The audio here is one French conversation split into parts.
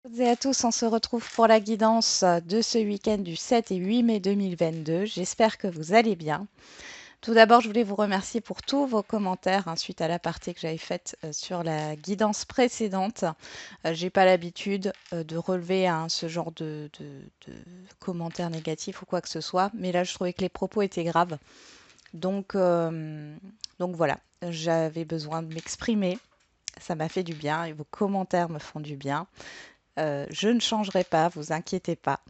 Toutes et à tous, on se retrouve pour la guidance de ce week-end du 7 et 8 mai 2022. J'espère que vous allez bien. Tout d'abord, je voulais vous remercier pour tous vos commentaires suite à la partie que j'avais faite sur la guidance précédente. J'ai pas l'habitude de relever ce genre de commentaires négatifs ou quoi que ce soit, mais là, je trouvais que les propos étaient graves. Donc, voilà, j'avais besoin de m'exprimer. Ça m'a fait du bien et vos commentaires me font du bien. Je ne changerai pas, vous inquiétez pas.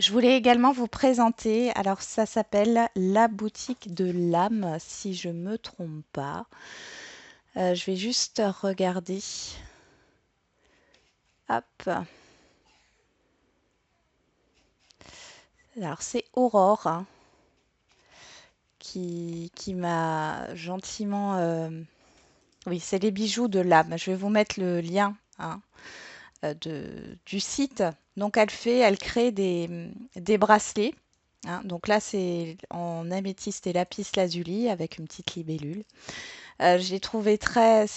Je voulais également vous présenter, alors ça s'appelle la boutique de l'âme, si je me trompe pas. Je vais juste regarder. Hop. Alors c'est Aurore qui m'a gentiment... Oui, c'est les bijoux de l'âme. Je vais vous mettre le lien du site. Donc elle crée des bracelets. Donc là, c'est en améthyste et lapis lazuli avec une petite libellule. J'ai trouvé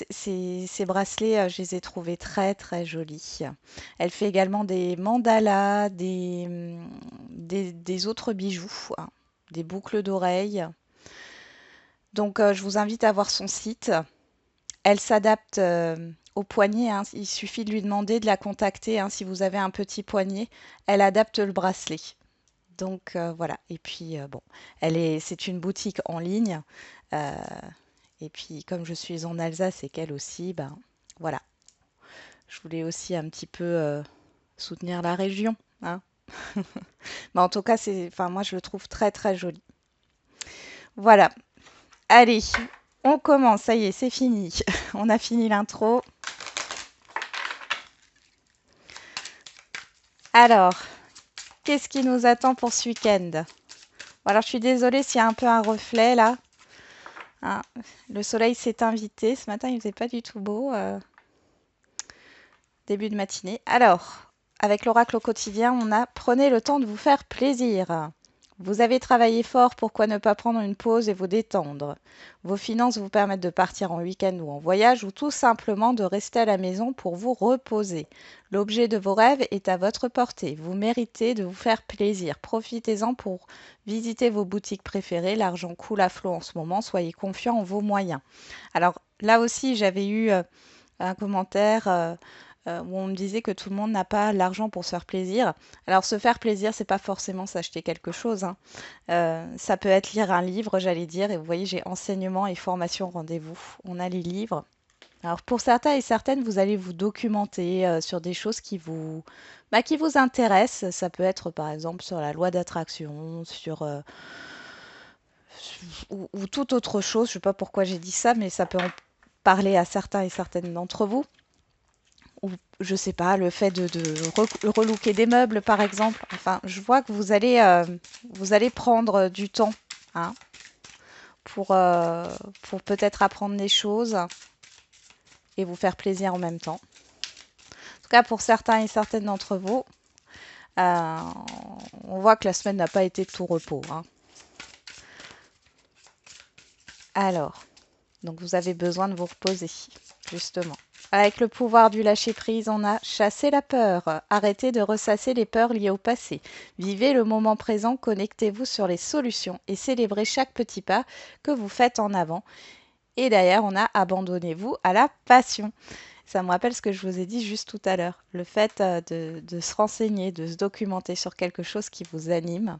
ces bracelets, je les ai trouvés très très jolis. Elle fait également des mandalas, des autres bijoux, des boucles d'oreilles. Donc je vous invite à voir son site. Elle s'adapte au poignet. Il suffit de lui demander de la contacter. Si vous avez un petit poignet, elle adapte le bracelet. Donc voilà. Et puis bon, c'est une boutique en ligne. Euh, et puis comme je suis en Alsace et qu'elle aussi, ben voilà. Je voulais aussi un petit peu soutenir la région. Hein. Mais en tout cas, enfin moi je le trouve très très joli. Voilà. Allez, on commence. Ça y est, c'est fini. On a fini l'intro. Alors, qu'est-ce qui nous attend pour ce week-end? Bon, alors, je suis désolée s'il y a un peu un reflet là. Hein, le soleil s'est invité. Ce matin, il faisait pas du tout beau. Début de matinée. Alors, avec l'oracle au quotidien, on a prenez le temps de vous faire plaisir. Vous avez travaillé fort, pourquoi ne pas prendre une pause et vous détendre? Vos finances vous permettent de partir en week-end ou en voyage ou tout simplement de rester à la maison pour vous reposer. L'objet de vos rêves est à votre portée. Vous méritez de vous faire plaisir. Profitez-en pour visiter vos boutiques préférées. L'argent coule à flot en ce moment. Soyez confiants en vos moyens. Alors là aussi, j'avais eu un commentaire où on me disait que tout le monde n'a pas l'argent pour se faire plaisir. Alors se faire plaisir, c'est pas forcément s'acheter quelque chose. Ça peut être lire un livre, j'allais dire. Et vous voyez, j'ai enseignement et formation rendez-vous. On a les livres. Alors pour certains et certaines, vous allez vous documenter sur des choses qui vous intéressent. Ça peut être par exemple sur la loi d'attraction, ou toute autre chose. Je ne sais pas pourquoi j'ai dit ça, mais ça peut en parler à certains et certaines d'entre vous. Ou je sais pas, le fait de relooker des meubles, par exemple. Enfin, je vois que vous allez prendre du temps hein, pour peut-être apprendre des choses et vous faire plaisir en même temps. En tout cas, pour certains et certaines d'entre vous, euh, on voit que la semaine n'a pas été de tout repos. Hein. Alors, donc vous avez besoin de vous reposer, justement. Avec le pouvoir du lâcher-prise, on a chassé la peur. Arrêtez de ressasser les peurs liées au passé. Vivez le moment présent, connectez-vous sur les solutions et célébrez chaque petit pas que vous faites en avant. Et derrière, on a abandonnez-vous à la passion. Ça me rappelle ce que je vous ai dit juste tout à l'heure. Le fait de se renseigner, de se documenter sur quelque chose qui vous anime.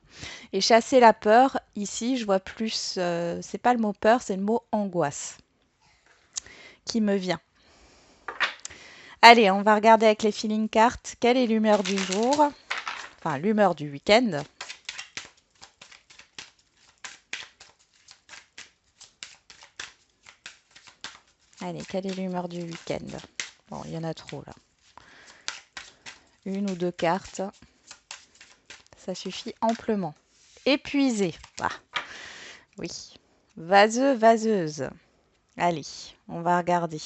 Et chasser la peur, ici, je vois plus, c'est pas le mot peur, c'est le mot angoisse qui me vient. Allez, on va regarder avec les feeling cards. Quelle est l'humeur du jour? Enfin, l'humeur du week-end. Allez, quelle est l'humeur du week-end? Bon, il y en a trop là. Une ou deux cartes. Ça suffit amplement. Épuisé. Ah, oui. Vaseux, vaseuse. Allez, on va regarder.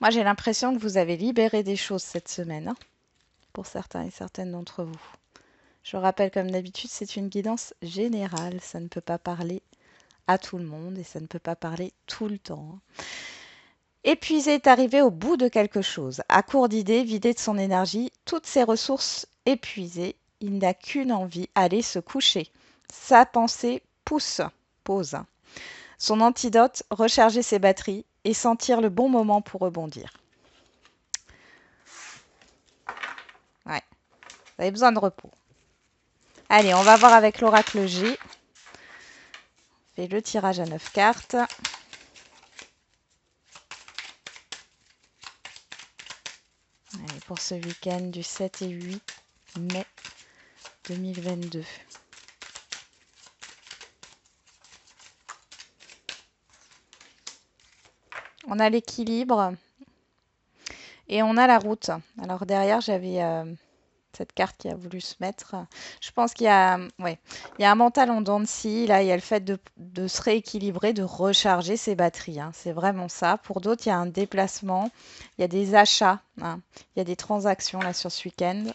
Moi, j'ai l'impression que vous avez libéré des choses cette semaine, hein, pour certains et certaines d'entre vous. Je rappelle, comme d'habitude, c'est une guidance générale. Ça ne peut pas parler à tout le monde et ça ne peut pas parler tout le temps. Épuisé est arrivé au bout de quelque chose. À court d'idées, vidé de son énergie, toutes ses ressources épuisées, il n'a qu'une envie, aller se coucher. Sa pensée pose. Son antidote, recharger ses batteries et sentir le bon moment pour rebondir. Ouais, vous avez besoin de repos. Allez, on va voir avec l'oracle G. On fait le tirage à 9 cartes. Allez, pour ce week-end du 7 et 8 mai 2022. On a l'équilibre et on a la route. Alors derrière, j'avais cette carte qui a voulu se mettre. Je pense qu'il y a, ouais, il y a un mental en dents de scie. Là, il y a le fait de se rééquilibrer, de recharger ses batteries. Hein. C'est vraiment ça. Pour d'autres, il y a un déplacement, il y a des achats, hein. Il y a des transactions là sur ce week-end.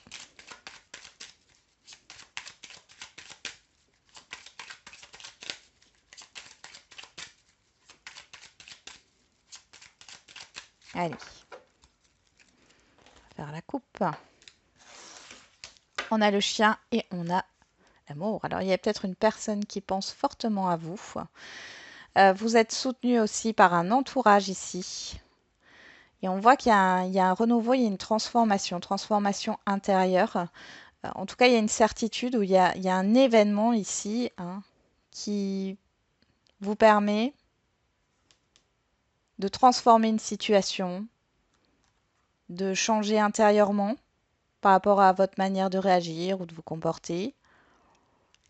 Allez, on va faire la coupe. On a le chien et on a l'amour. Alors, il y a peut-être une personne qui pense fortement à vous. Vous êtes soutenu aussi par un entourage ici. Et on voit qu'il y a un renouveau, il y a une transformation intérieure. En tout cas, il y a une certitude où il y a un événement ici, hein, qui vous permet de transformer une situation, de changer intérieurement par rapport à votre manière de réagir ou de vous comporter.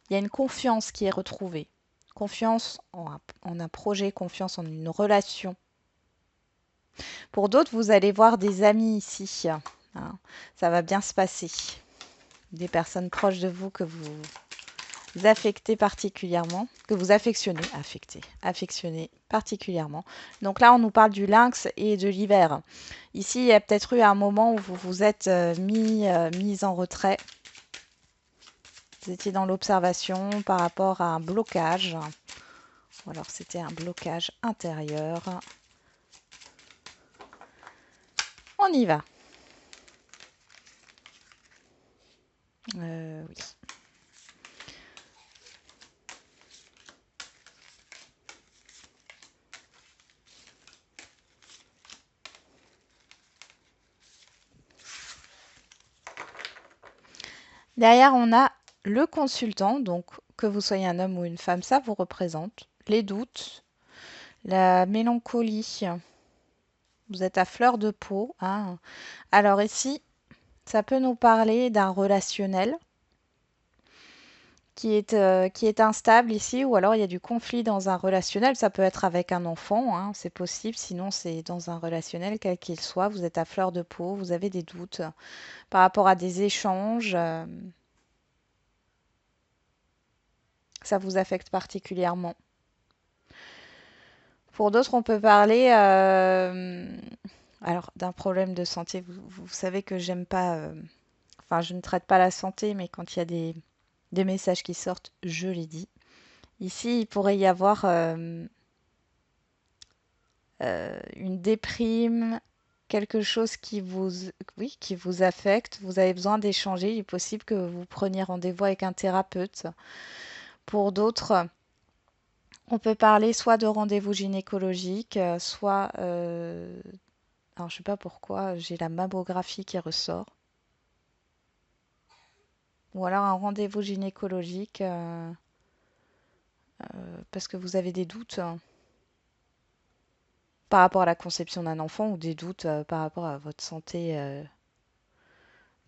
Il y a une confiance qui est retrouvée. Confiance en un projet, confiance en une relation. Pour d'autres, vous allez voir des amis ici, hein. Ça va bien se passer. Des personnes proches de vous que vous affectez particulièrement, que vous affectionnez particulièrement. Donc là, on nous parle du lynx et de l'hiver. Ici, il y a peut-être eu un moment où vous vous êtes mis en retrait. Vous étiez dans l'observation par rapport à un blocage. Ou alors c'était un blocage intérieur. On y va. Oui. Derrière, on a le consultant, donc que vous soyez un homme ou une femme, ça vous représente. Les doutes, la mélancolie. Vous êtes à fleur de peau, hein. Alors ici, ça peut nous parler d'un relationnel qui est instable ici, ou alors il y a du conflit dans un relationnel. Ça peut être avec un enfant, hein, c'est possible. Sinon, c'est dans un relationnel, quel qu'il soit. Vous êtes à fleur de peau, vous avez des doutes par rapport à des échanges. Ça vous affecte particulièrement. Pour d'autres, on peut parler alors d'un problème de santé. Vous savez que j'aime pas, enfin je ne traite pas la santé, mais quand il y a des messages qui sortent, je les dis. Ici, il pourrait y avoir une déprime, quelque chose oui, qui vous affecte. Vous avez besoin d'échanger. Il est possible que vous preniez rendez-vous avec un thérapeute. Pour d'autres, on peut parler soit de rendez-vous gynécologique, soit alors je sais pas pourquoi, j'ai la mammographie qui ressort. Ou alors un rendez-vous gynécologique parce que vous avez des doutes, hein, par rapport à la conception d'un enfant ou des doutes par rapport à votre santé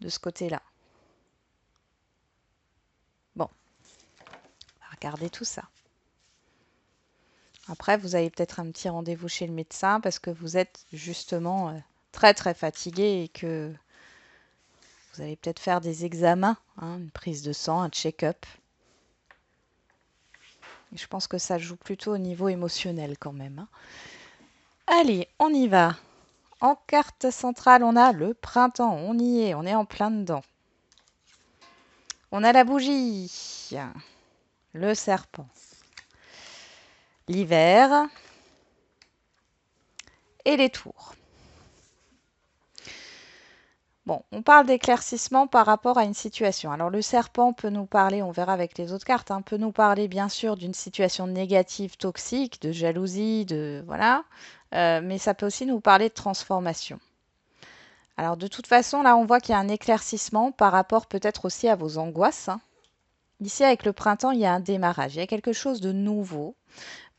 de ce côté-là. Bon, on va regarder tout ça. Après, vous avez peut-être un petit rendez-vous chez le médecin parce que vous êtes justement très très fatigué et que vous allez peut-être faire des examens, hein, une prise de sang, un check-up. Je pense que ça joue plutôt au niveau émotionnel quand même, hein. Allez, on y va. En carte centrale, on a le printemps. On y est, on est en plein dedans. On a la bougie, le serpent, l'hiver et les tours. Bon, on parle d'éclaircissement par rapport à une situation. Alors le serpent peut nous parler, on verra avec les autres cartes, peut nous parler bien sûr d'une situation négative, toxique, de jalousie, voilà, mais ça peut aussi nous parler de transformation. Alors de toute façon, là on voit qu'il y a un éclaircissement par rapport peut-être aussi à vos angoisses. Ici avec le printemps, il y a un démarrage, il y a quelque chose de nouveau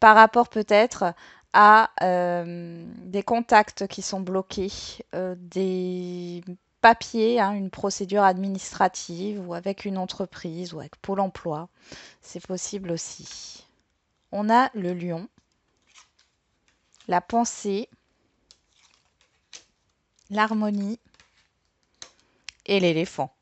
par rapport peut-être à des contacts qui sont bloqués, des papiers, une procédure administrative ou avec une entreprise ou avec Pôle emploi. C'est possible aussi. On a le lion, la pensée, l'harmonie et l'éléphant.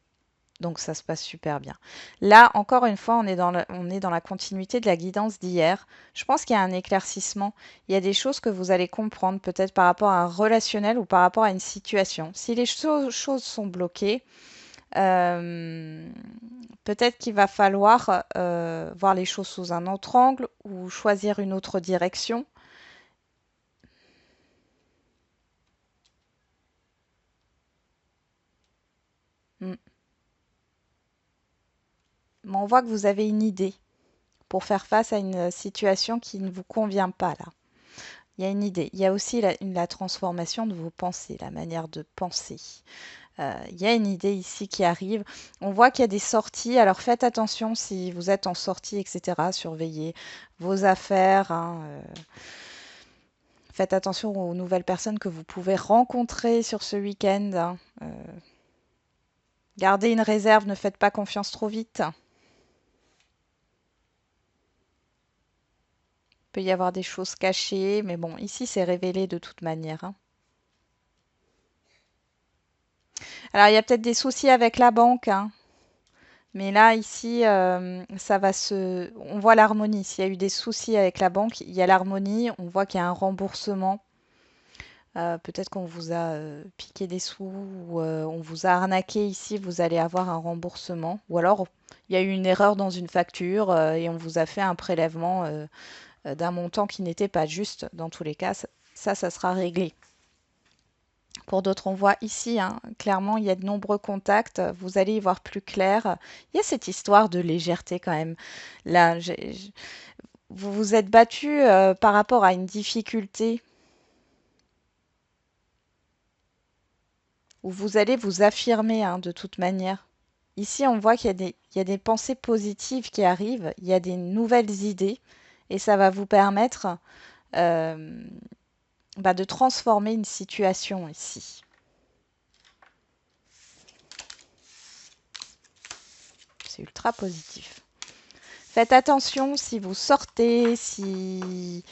Donc ça se passe super bien. Là, encore une fois, on est dans la continuité de la guidance d'hier. Je pense qu'il y a un éclaircissement. Il y a des choses que vous allez comprendre peut-être par rapport à un relationnel ou par rapport à une situation. Si les choses sont bloquées, peut-être qu'il va falloir voir les choses sous un autre angle ou choisir une autre direction. Hmm. Mais on voit que vous avez une idée pour faire face à une situation qui ne vous convient pas là. Il y a une idée. Il y a aussi la transformation de vos pensées, la manière de penser. Il y a une idée ici qui arrive. On voit qu'il y a des sorties. Alors faites attention si vous êtes en sortie, etc. Surveillez vos affaires. Faites attention aux nouvelles personnes que vous pouvez rencontrer sur ce week-end. Gardez une réserve, ne faites pas confiance trop vite. Il peut y avoir des choses cachées, mais bon, ici c'est révélé de toute manière. Alors il y a peut-être des soucis avec la banque, mais là ici ça va on voit l'harmonie. S'il y a eu des soucis avec la banque, il y a l'harmonie. On voit qu'il y a un remboursement. Peut-être qu'on vous a piqué des sous ou on vous a arnaqué ici, vous allez avoir un remboursement. Ou alors il y a eu une erreur dans une facture et on vous a fait un prélèvement d'un montant qui n'était pas juste. Dans tous les cas, ça sera réglé. Pour d'autres, on voit ici, clairement, il y a de nombreux contacts. Vous allez y voir plus clair. Il y a cette histoire de légèreté quand même. Là, vous vous êtes battu par rapport à une difficulté où vous allez vous affirmer de toute manière. Ici, on voit qu'il y a des pensées positives qui arrivent, il y a des nouvelles idées et ça va vous permettre euh, de transformer une situation ici. C'est ultra positif. Faites attention si vous sortez, si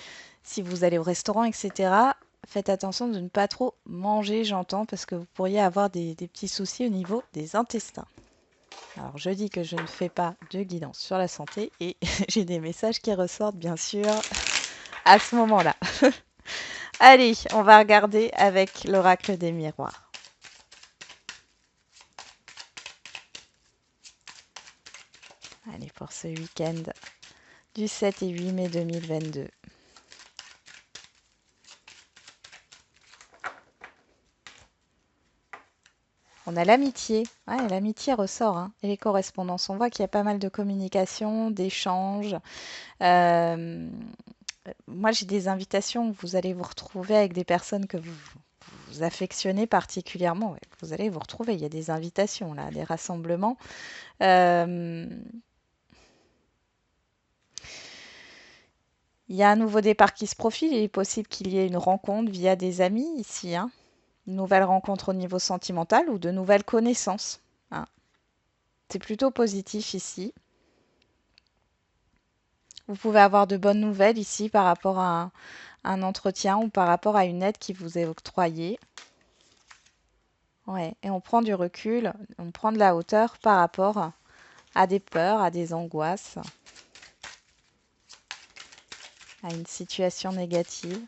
vous allez au restaurant, etc. Faites attention de ne pas trop manger, j'entends, parce que vous pourriez avoir des petits soucis au niveau des intestins. Alors, je dis que je ne fais pas de guidance sur la santé et j'ai des messages qui ressortent, bien sûr, à ce moment-là. Allez, on va regarder avec l'oracle des miroirs. Allez, pour ce week-end du 7 et 8 mai 2022. On a l'amitié. Ouais, l'amitié ressort. Et les correspondances. On voit qu'il y a pas mal de communication, d'échanges. Moi, j'ai des invitations où vous allez vous retrouver avec des personnes que vous affectionnez particulièrement. Ouais, vous allez vous retrouver. Il y a des invitations, là, des rassemblements. Euh, il y a un nouveau départ qui se profile. Il est possible qu'il y ait une rencontre via des amis ici. Une nouvelle rencontre au niveau sentimental ou de nouvelles connaissances. C'est plutôt positif ici. Vous pouvez avoir de bonnes nouvelles ici par rapport à un entretien ou par rapport à une aide qui vous est octroyée. Ouais, et on prend du recul, on prend de la hauteur par rapport à des peurs, à des angoisses, à une situation négative.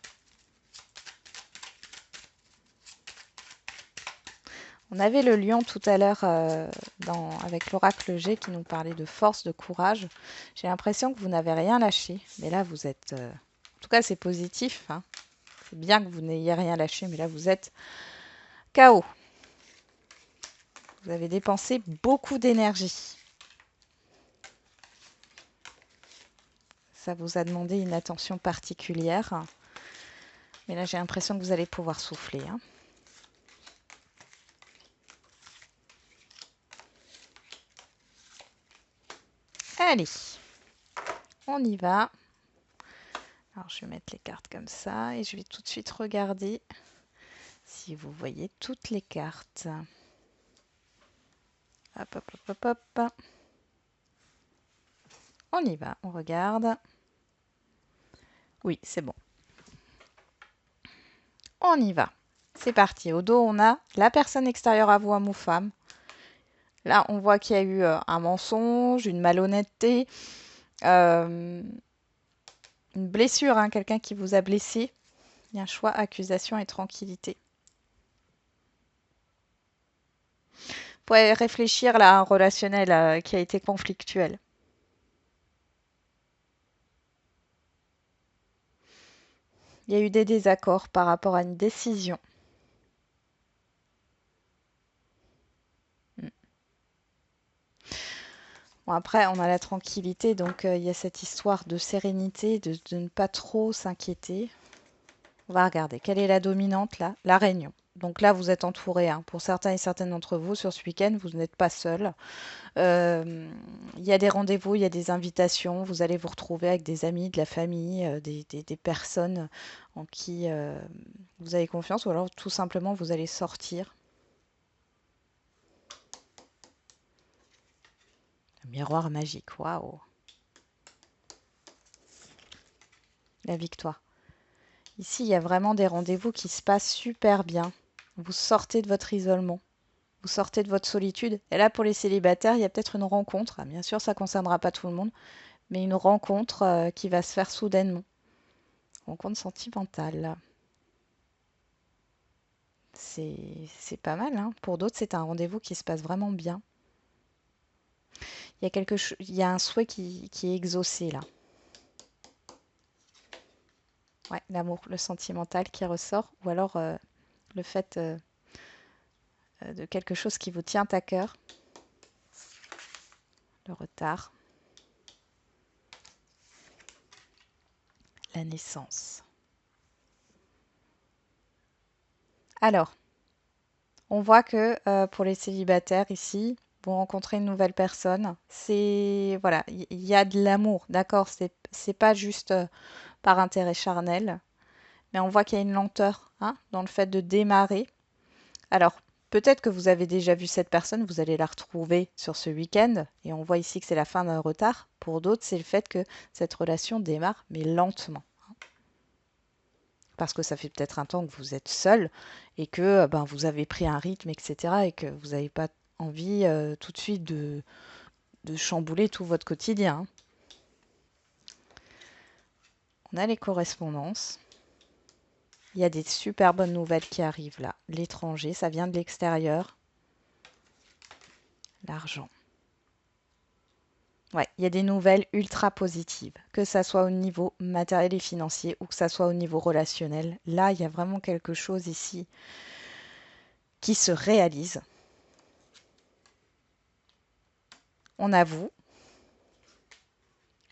On avait le lion tout à l'heure avec l'oracle G qui nous parlait de force, de courage. J'ai l'impression que vous n'avez rien lâché, mais là vous êtes... en tout cas c'est positif. C'est bien que vous n'ayez rien lâché, mais là, vous êtes KO. Vous avez dépensé beaucoup d'énergie. Ça vous a demandé une attention particulière. Mais là, j'ai l'impression que vous allez pouvoir souffler, hein. Allez, on y va. Alors, je vais mettre les cartes comme ça et je vais tout de suite regarder si vous voyez toutes les cartes. Hop, hop, hop, hop, hop. On y va, on regarde. Oui, c'est bon. On y va. C'est parti. Au dos, on a la personne extérieure à vous, homme ou femme. Là, on voit qu'il y a eu un mensonge, une malhonnêteté, une blessure, hein, quelqu'un qui vous a blessé. Il y a un choix, accusation et tranquillité. Vous pouvez réfléchir là à un relationnel qui a été conflictuel. Il y a eu des désaccords par rapport à une décision. Bon, après, on a la tranquillité, donc il y a cette histoire de sérénité, de ne pas trop s'inquiéter. On va regarder. Quelle est la dominante là? La réunion. Donc là, vous êtes entouré, hein. Pour certains et certaines d'entre vous, sur ce week-end, vous n'êtes pas seul. Il y a des rendez-vous, il y a des invitations. Vous allez vous retrouver avec des amis, de la famille, des personnes en qui vous avez confiance, ou alors tout simplement, vous allez sortir. Le miroir magique, waouh! La victoire. Ici, il y a vraiment des rendez-vous qui se passent super bien. Vous sortez de votre isolement. Vous sortez de votre solitude. Et là, pour les célibataires, il y a peut-être une rencontre. Ah, bien sûr, ça ne concernera pas tout le monde, mais une rencontre qui va se faire soudainement. Rencontre sentimentale. C'est pas mal, hein. Pour d'autres, c'est un rendez-vous qui se passe vraiment bien. Il y a un souhait qui est exaucé là. Ouais, l'amour, le sentimental qui ressort, ou alors le fait de quelque chose qui vous tient à cœur. Le retard. La naissance. Alors, on voit que pour les célibataires ici, vous rencontrez une nouvelle personne. C'est voilà, il y a de l'amour, d'accord. C'est pas juste par intérêt charnel, mais on voit qu'il y a une lenteur, hein, dans le fait de démarrer. Alors, peut-être que vous avez déjà vu cette personne, vous allez la retrouver sur ce week-end, et on voit ici que c'est la fin d'un retard. Pour d'autres, c'est le fait que cette relation démarre, mais lentement. Parce que ça fait peut-être un temps que vous êtes seul et que ben, vous avez pris un rythme, etc. et que vous n'avez pas envie tout de suite de chambouler tout votre quotidien, hein. On a les correspondances. Il y a des super bonnes nouvelles qui arrivent là. L'étranger, ça vient de l'extérieur. L'argent. Ouais, il y a des nouvelles ultra positives, que ça soit au niveau matériel et financier ou que ça soit au niveau relationnel. Là, il y a vraiment quelque chose ici qui se réalise. On avoue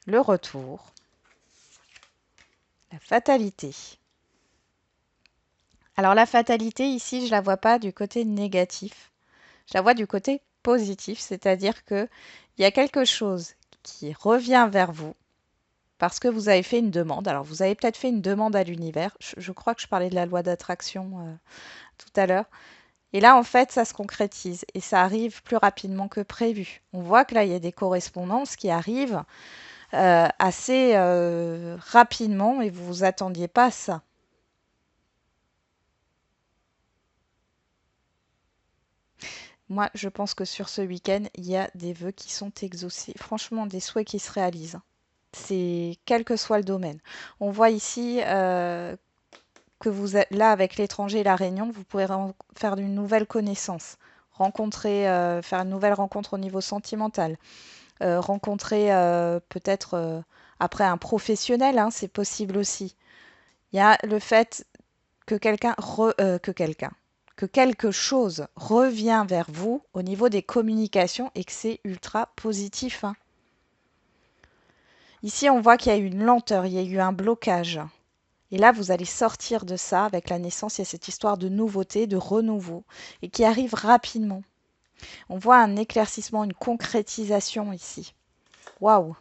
le retour, la fatalité. Alors la fatalité ici, je la vois pas du côté négatif, je la vois du côté positif, c'est-à-dire que il y a quelque chose qui revient vers vous parce que vous avez fait une demande. Alors vous avez peut-être fait une demande à l'univers. Je crois que je parlais de la loi d'attraction tout à l'heure. Et là, en fait, ça se concrétise et ça arrive plus rapidement que prévu. On voit que là, il y a des correspondances qui arrivent assez rapidement et vous vous attendiez pas à ça. Moi, je pense que sur ce week-end, il y a des vœux qui sont exaucés. Franchement, des souhaits qui se réalisent. C'est quel que soit le domaine. On voit ici que vous êtes là avec l'étranger et la Réunion, vous pourrez faire une nouvelle connaissance, rencontrer, faire une nouvelle rencontre au niveau sentimental, rencontrer peut-être après un professionnel, hein, c'est possible aussi. Il y a le fait que quelque chose revient vers vous au niveau des communications et que c'est ultra positif, hein. Ici, on voit qu'il y a eu une lenteur, il y a eu un blocage. Et là, vous allez sortir de ça avec la naissance. Il y a cette histoire de nouveauté, de renouveau, et qui arrive rapidement. On voit un éclaircissement, une concrétisation ici. Waouh!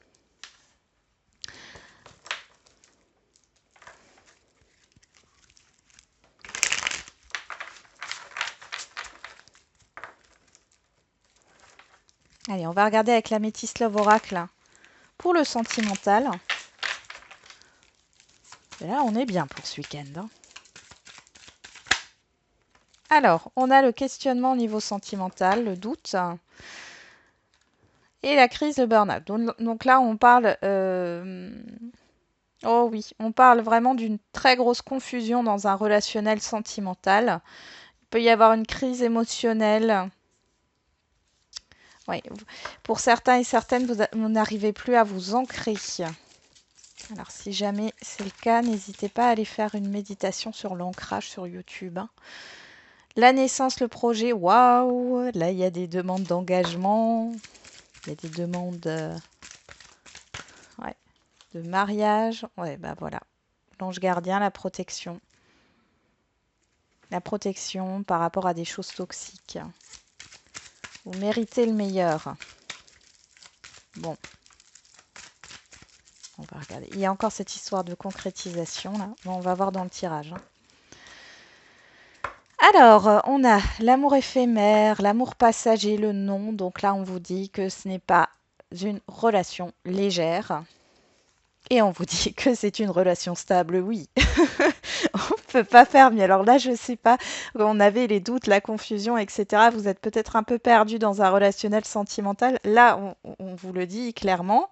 Allez, on va regarder avec la Métis Love Oracle pour le sentimental. Et là, on est bien pour ce week-end, hein. Alors, on a le questionnement au niveau sentimental, le doute et la crise de burn-out. Donc là, on parle... oh oui, on parle vraiment d'une très grosse confusion dans un relationnel sentimental. Il peut y avoir une crise émotionnelle. Oui, pour certains et certaines, vous n'arrivez plus à vous ancrer. Alors, si jamais c'est le cas, n'hésitez pas à aller faire une méditation sur l'ancrage sur YouTube, hein. La naissance, le projet, waouh! Là, il y a des demandes d'engagement. Il y a des demandes ouais, de mariage. Ouais, bah voilà. L'ange gardien, la protection. La protection par rapport à des choses toxiques. Vous méritez le meilleur. Bon. On va regarder. Il y a encore cette histoire de concrétisation là. Bon, on va voir dans le tirage, hein. Alors, on a l'amour éphémère, l'amour passager, le non. Donc là, on vous dit que ce n'est pas une relation légère. Et on vous dit que c'est une relation stable, oui. On ne peut pas faire mieux. Alors là, je ne sais pas, on avait les doutes, la confusion, etc. Vous êtes peut-être un peu perdu dans un relationnel sentimental. Là, on vous le dit clairement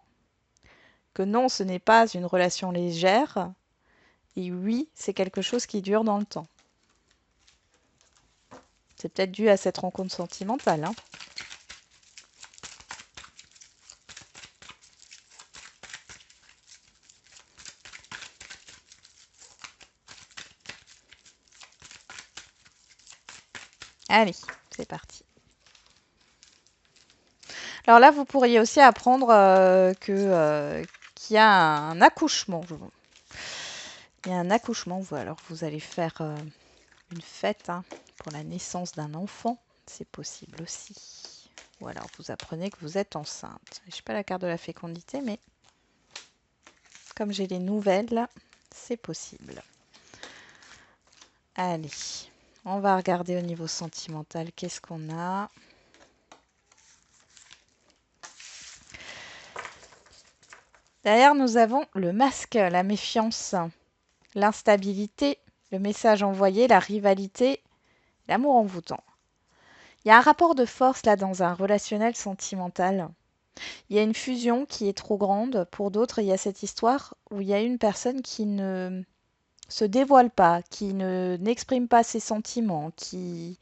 que non, ce n'est pas une relation légère. Et oui, c'est quelque chose qui dure dans le temps. C'est peut-être dû à cette rencontre sentimentale, hein. Allez, c'est parti. Alors là, vous pourriez aussi apprendre qu'il y a un accouchement. Il y a un accouchement, alors vous allez faire une fête, hein, pour la naissance d'un enfant. C'est possible aussi. Ou alors vous apprenez que vous êtes enceinte. Je n'ai pas la carte de la fécondité, mais comme j'ai les nouvelles, c'est possible. Allez, on va regarder au niveau sentimental, qu'est-ce qu'on a. Derrière, nous avons le masque, la méfiance, l'instabilité, le message envoyé, la rivalité, l'amour envoûtant. Il y a un rapport de force là dans un relationnel sentimental. Il y a une fusion qui est trop grande. Pour d'autres, il y a cette histoire où il y a une personne qui ne se dévoile pas, qui n'exprime pas ses sentiments, qui...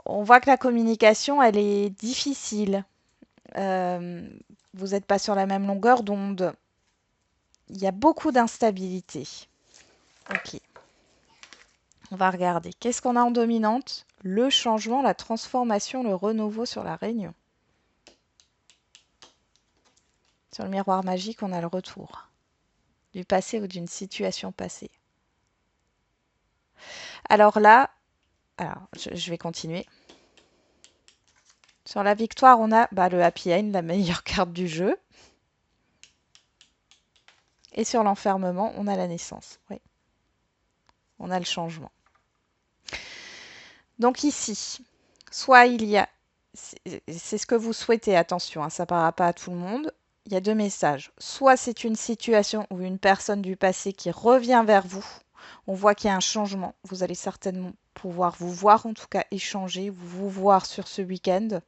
On voit que la communication, elle est difficile. Vous n'êtes pas sur la même longueur d'onde. Il y a beaucoup d'instabilité. Ok. On va regarder. Qu'est-ce qu'on a en dominante? Le changement, la transformation, le renouveau sur la réunion. Sur le miroir magique, on a le retour du passé ou d'une situation passée. Alors là, je vais continuer. Sur la victoire, on a le happy end, la meilleure carte du jeu. Et sur l'enfermement, on a la naissance. Oui. On a le changement. Donc ici, soit il y a... C'est ce que vous souhaitez, attention, hein, ça ne parlera pas à tout le monde. Il y a deux messages. Soit c'est une situation ou une personne du passé qui revient vers vous. On voit qu'il y a un changement. Vous allez certainement pouvoir vous voir, en tout cas échanger, vous voir sur ce week-end.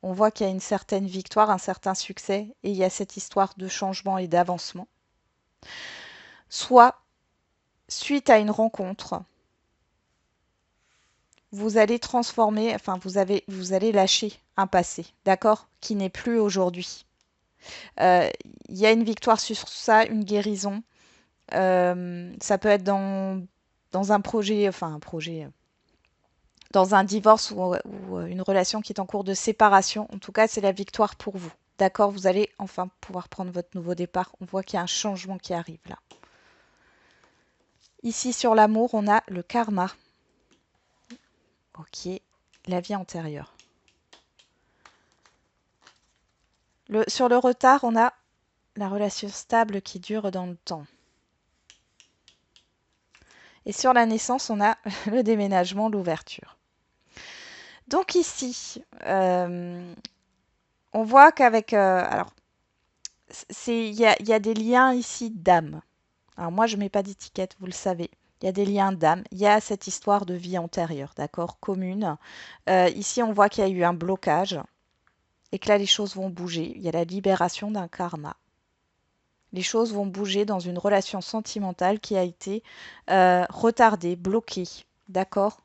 On voit qu'il y a une certaine victoire, un certain succès, et il y a cette histoire de changement et d'avancement. Soit, suite à une rencontre, vous allez transformer, enfin vous allez lâcher un passé, d'accord, qui n'est plus aujourd'hui. Il y a une victoire sur ça, une guérison. Ça peut être dans un projet, enfin un projet, dans un divorce ou une relation qui est en cours de séparation. En tout cas, c'est la victoire pour vous. D'accord, vous allez enfin pouvoir prendre votre nouveau départ. On voit qu'il y a un changement qui arrive là. Ici, sur l'amour, on a le karma. Ok, la vie antérieure. Sur le retard, on a la relation stable qui dure dans le temps. Et sur la naissance, on a le déménagement, l'ouverture. Donc ici, on voit qu'avec... alors, il y a des liens ici d'âme. Alors moi, je ne mets pas d'étiquette, vous le savez. Il y a des liens d'âme. Il y a cette histoire de vie antérieure, d'accord, commune. Ici, on voit qu'il y a eu un blocage et que là, les choses vont bouger. Il y a la libération d'un karma. Les choses vont bouger dans une relation sentimentale qui a été retardée, bloquée, d'accord.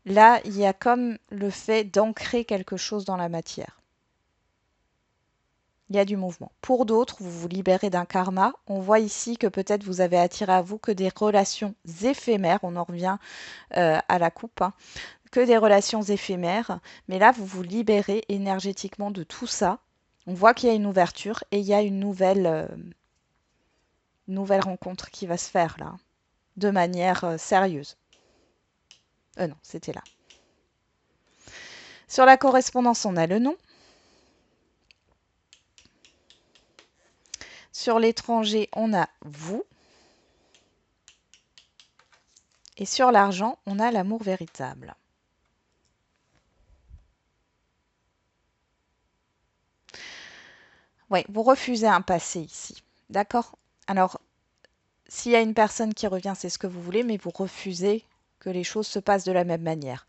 Là, il y a comme le fait d'ancrer quelque chose dans la matière. Il y a du mouvement. Pour d'autres, vous vous libérez d'un karma. On voit ici que peut-être vous avez attiré à vous que des relations éphémères. On en revient à la coupe, hein, que des relations éphémères. Mais là, vous vous libérez énergétiquement de tout ça. On voit qu'il y a une ouverture et il y a une nouvelle rencontre qui va se faire là, de manière sérieuse. Non, c'était là. Sur la correspondance, on a le nom. Sur l'étranger, on a vous. Et sur l'argent, on a l'amour véritable. Oui, vous refusez un passé ici. D'accord? Alors, s'il y a une personne qui revient, c'est ce que vous voulez, mais vous refusez que les choses se passent de la même manière.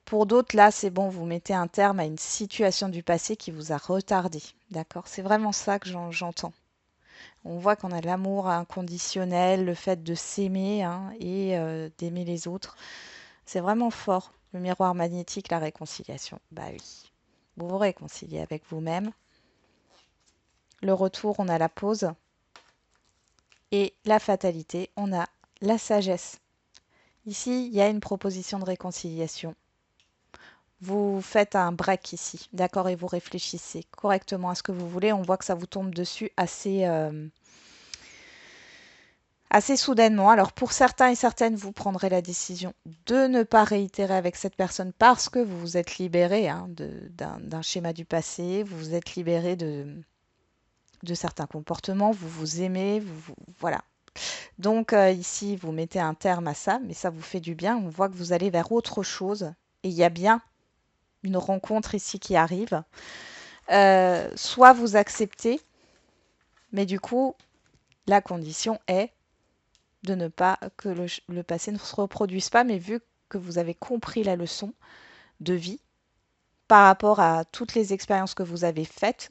Pour d'autres, là, c'est bon, vous mettez un terme à une situation du passé qui vous a retardé. D'accord? C'est vraiment ça que j'entends. On voit qu'on a l'amour inconditionnel, le fait de s'aimer, hein, et d'aimer les autres. C'est vraiment fort. Le miroir magnétique, la réconciliation. Bah oui. Vous vous réconciliez avec vous-même. Le retour, on a la pause. Et la fatalité, on a la sagesse. Ici, il y a une proposition de réconciliation. Vous faites un break ici, d'accord, et vous réfléchissez correctement à ce que vous voulez. On voit que ça vous tombe dessus assez soudainement. Alors pour certains et certaines, vous prendrez la décision de ne pas réitérer avec cette personne parce que vous vous êtes libéré, hein, d'un schéma du passé, vous vous êtes libéré de certains comportements, vous vous aimez, voilà. Donc ici, vous mettez un terme à ça, mais ça vous fait du bien. On voit que vous allez vers autre chose et il y a bien une rencontre ici qui arrive. Soit vous acceptez, mais du coup, la condition est de ne pas que le passé ne se reproduise pas, mais vu que vous avez compris la leçon de vie par rapport à toutes les expériences que vous avez faites,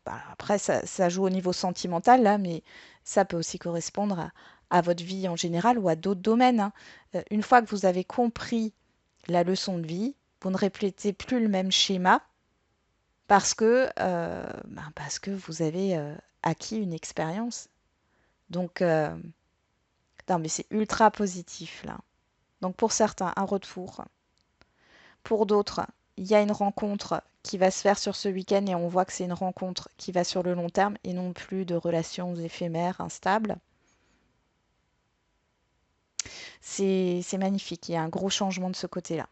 après ça joue au niveau sentimental là, mais ça peut aussi correspondre à votre vie en général ou à d'autres domaines, hein. Une fois que vous avez compris la leçon de vie, vous ne répétez plus le même schéma parce que vous avez acquis une expérience. Donc, non, mais c'est ultra positif là. Donc pour certains, un retour. Pour d'autres, il y a une rencontre qui va se faire sur ce week-end et on voit que c'est une rencontre qui va sur le long terme et non plus de relations éphémères, instables. C'est magnifique, il y a un gros changement de ce côté-là.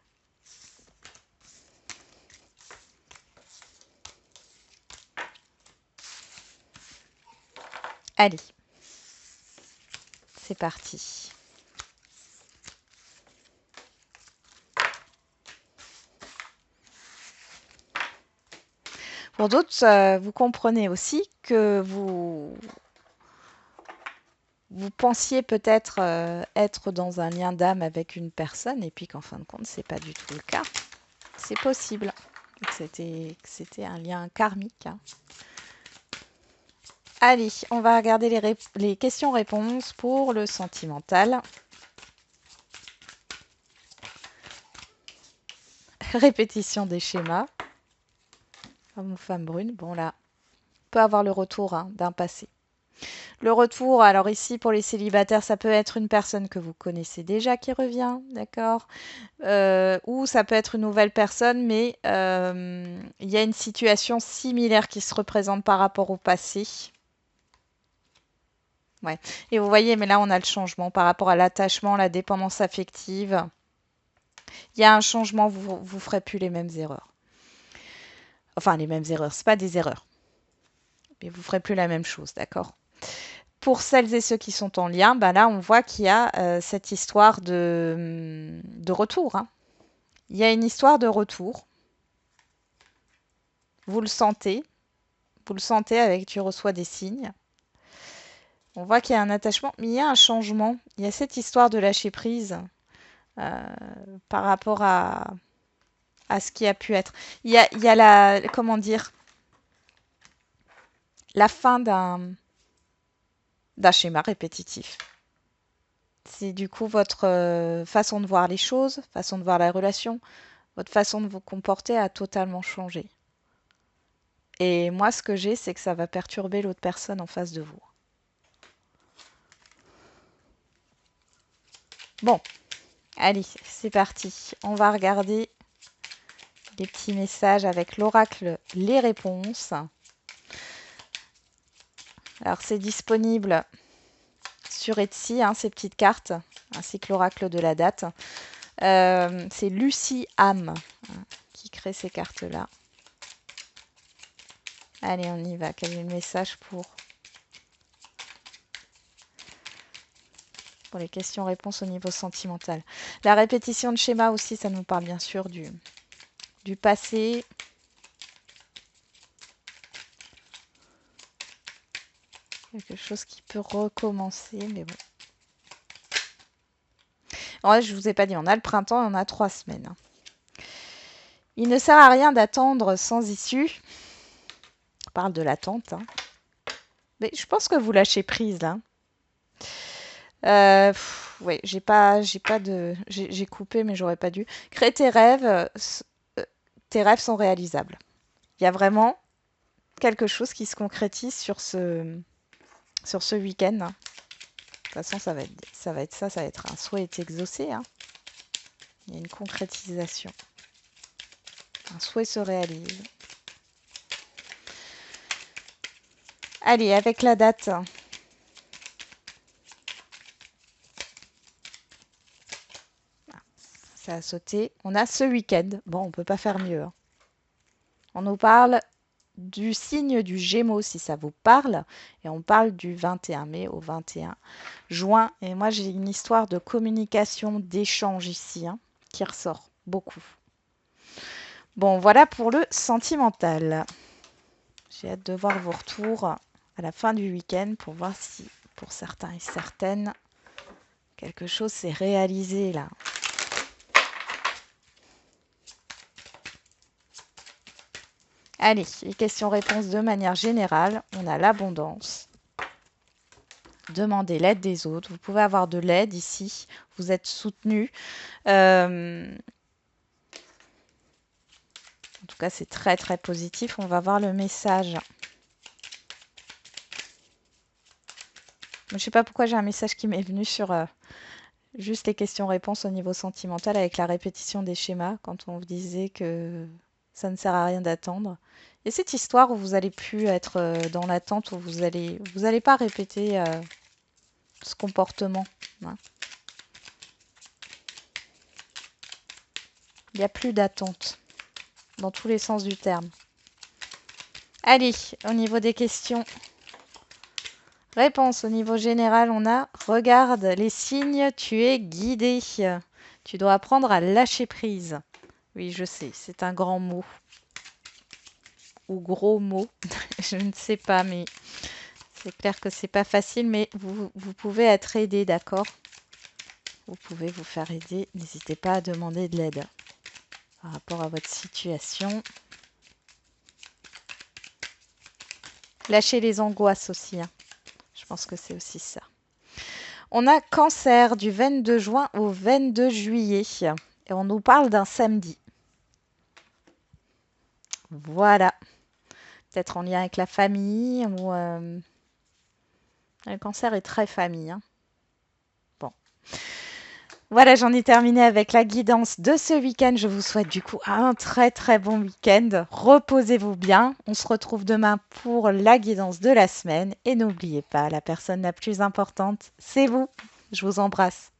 Allez, c'est parti. Pour d'autres, vous comprenez aussi que vous pensiez peut-être être dans un lien d'âme avec une personne et puis qu'en fin de compte, c'est pas du tout le cas. C'est possible que c'était un lien karmique, hein. Allez, on va regarder les questions-réponses pour le sentimental. Répétition des schémas. Homme ou femme brune, bon là, on peut avoir le retour, hein, d'un passé. Le retour, alors ici pour les célibataires, ça peut être une personne que vous connaissez déjà qui revient, d'accord? Ou ça peut être une nouvelle personne, mais il y a une situation similaire qui se représente par rapport au passé. Ouais. Et vous voyez, mais là on a le changement par rapport à l'attachement, la dépendance affective. Il y a un changement, vous ne ferez plus les mêmes erreurs. Enfin, les mêmes erreurs, c'est pas des erreurs, mais vous ne ferez plus la même chose, d'accord? Pour celles et ceux qui sont en lien, bah là, on voit qu'il y a cette histoire de retour, hein. Il y a une histoire de retour. Vous le sentez. Vous le sentez avec tu reçois des signes. On voit qu'il y a un attachement, mais il y a un changement. Il y a cette histoire de lâcher prise euh, par rapport à ce qui a pu être. Il y a la, comment dire, la fin d'un schéma répétitif. C'est du coup votre façon de voir les choses, façon de voir la relation, votre façon de vous comporter a totalement changé. Et moi, ce que j'ai, c'est que ça va perturber l'autre personne en face de vous. Bon, allez, c'est parti. On va regarder les petits messages avec l'oracle, les réponses. Alors, c'est disponible sur Etsy, hein, ces petites cartes, ainsi que l'oracle de la date. C'est Lucie Ham qui crée ces cartes-là. Allez, on y va. Quel est le message pour les questions-réponses au niveau sentimental? La répétition de schéma aussi, ça nous parle bien sûr du passé. Quelque chose qui peut recommencer, mais bon. Ouais, je vous ai pas dit, on a le printemps et on a 3 semaines. Il ne sert à rien d'attendre sans issue. On parle de l'attente, hein. Mais je pense que vous lâchez prise là. Ouais, j'ai coupé, mais j'aurais pas dû. Crée tes rêves. Tes rêves sont réalisables. Il y a vraiment quelque chose qui se concrétise sur ce week-end. De toute façon, ça va être un souhait exaucé, hein. Il y a une concrétisation. Un souhait se réalise. Allez, avec la date. Ça a sauté. On a ce week-end. Bon, on ne peut pas faire mieux, hein. On nous parle du signe du Gémeaux, si ça vous parle. Et on parle du 21 mai au 21 juin. Et moi, j'ai une histoire de communication, d'échange ici, hein, qui ressort beaucoup. Bon, voilà pour le sentimental. J'ai hâte de voir vos retours à la fin du week-end pour voir si, pour certains et certaines, quelque chose s'est réalisé là. Allez, les questions-réponses de manière générale. On a l'abondance. Demandez l'aide des autres. Vous pouvez avoir de l'aide ici. Vous êtes soutenu. En tout cas, c'est très très positif. On va voir le message. Je ne sais pas pourquoi j'ai un message qui m'est venu sur juste les questions-réponses au niveau sentimental avec la répétition des schémas quand on vous disait que ça ne sert à rien d'attendre. Et cette histoire où vous allez plus être dans l'attente, où vous allez pas répéter ce comportement, hein. Il n'y a plus d'attente dans tous les sens du terme. Allez, au niveau des questions. Réponse au niveau général, on a regarde les signes, tu es guidé. Tu dois apprendre à lâcher prise. Oui, je sais, c'est un grand mot. Ou gros mot. Je ne sais pas, mais c'est clair que c'est pas facile, mais vous pouvez être aidé, d'accord? Vous pouvez vous faire aider. N'hésitez pas à demander de l'aide par rapport à votre situation. Lâchez les angoisses aussi, hein. Je pense que c'est aussi ça. On a Cancer du 22 juin au 22 juillet. Et on nous parle d'un samedi. Voilà. Peut-être en lien avec la famille ou Le cancer est très famille, hein. Bon. Voilà, j'en ai terminé avec la guidance de ce week-end. Je vous souhaite du coup un très très bon week-end. Reposez-vous bien. On se retrouve demain pour la guidance de la semaine. Et n'oubliez pas, la personne la plus importante, c'est vous. Je vous embrasse.